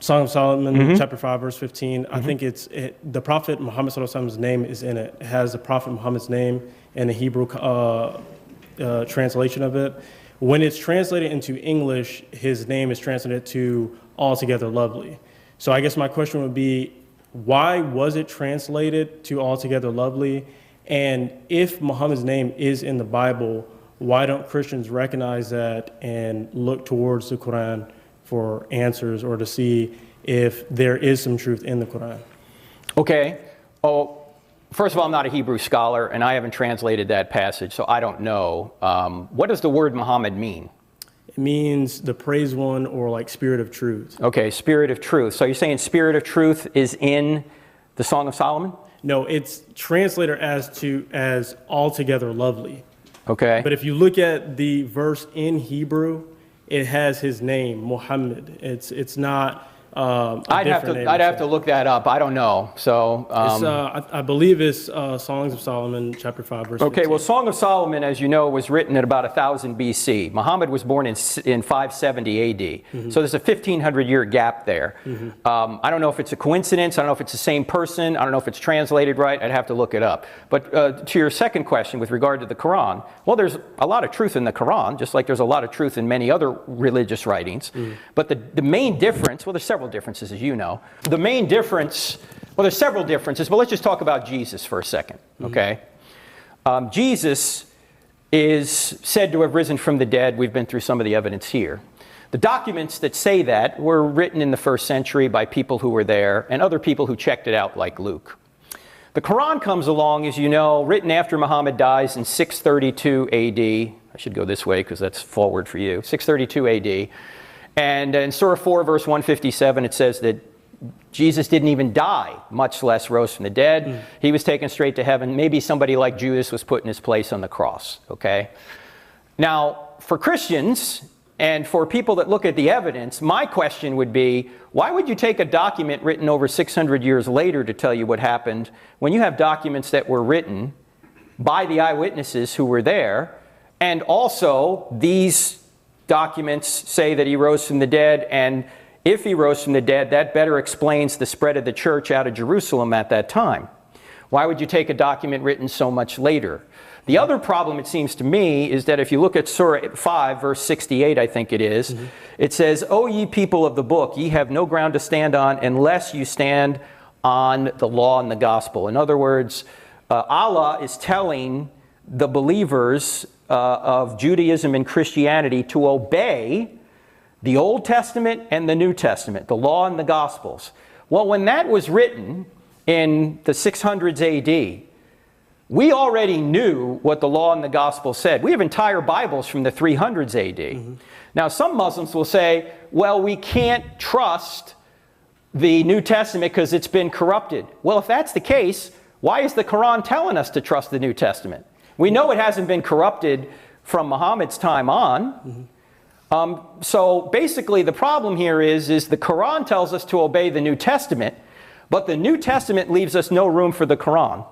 Song of Solomon, chapter 5, verse 15. I think the Prophet Muhammad Sallallahu Alaihi Wasallam's name is in it. It has the Prophet Muhammad's name in the Hebrew translation of it. When it's translated into English, his name is translated to Altogether Lovely. So I guess my question would be, why was it translated to Altogether Lovely? And if Muhammad's name is in the Bible, why don't Christians recognize that and look towards the Qur'an for answers or to see if there is some truth in the Qur'an? Okay. Oh, first of all, I'm not a Hebrew scholar, and I haven't translated that passage, so I don't know. What does the word Muhammad mean? It means the praised one, or like spirit of truth. Okay, spirit of truth. So you're saying spirit of truth is in the Song of Solomon? No, it's translated as Altogether Lovely. Okay. But if you look at the verse in Hebrew, it has his name, Muhammad. It's not I'd have to look that up. I don't know. So I believe it's Songs of Solomon, chapter 5, verse 15. Okay, well, Song of Solomon, as you know, was written at about 1000 BC. Muhammad was born in 570 AD. So there's a 1500-year gap there. I don't know if it's a coincidence. I don't know if it's the same person. I don't know if it's translated right. I'd have to look it up. But to your second question with regard to the Quran, well, there's a lot of truth in the Quran, just like there's a lot of truth in many other religious writings. But the main difference, well, there's several differences, as you know. The main difference, well, there's several differences, but let's just talk about Jesus for a second, okay? Jesus is said to have risen from the dead. We've been through some of the evidence here. The documents that say that were written in the first century by people who were there and other people who checked it out, like Luke. The Quran comes along, as you know, written after Muhammad dies in 632 AD. I should go this way because that's forward for you. 632 AD. And in Surah 4, verse 157, it says that Jesus didn't even die, much less rose from the dead. He was taken straight to heaven. Maybe somebody like Judas was put in his place on the cross, okay? Now, for Christians and for people that look at the evidence, my question would be, why would you take a document written over 600 years later to tell you what happened when you have documents that were written by the eyewitnesses who were there, and also these documents say that he rose from the dead, and if he rose from the dead, that better explains the spread of the church out of Jerusalem at that time. Why would you take a document written so much later? The other problem, it seems to me, is that if you look at Surah 5, verse 68, I think it is, it says, "O ye people of the book, ye have no ground to stand on unless you stand on the law and the gospel." In other words, Allah is telling the believers of Judaism and Christianity to obey the Old Testament and the New Testament, the law and the Gospels. Well, when that was written in the 600s AD, we already knew what the law and the Gospel said. We have entire Bibles from the 300s AD. Now, some Muslims will say, well, we can't trust the New Testament because it's been corrupted. Well, if that's the case, why is the Quran telling us to trust the New Testament? We know it hasn't been corrupted from Muhammad's time on. So basically the problem here is the Quran tells us to obey the New Testament, but the New Testament leaves us no room for the Quran.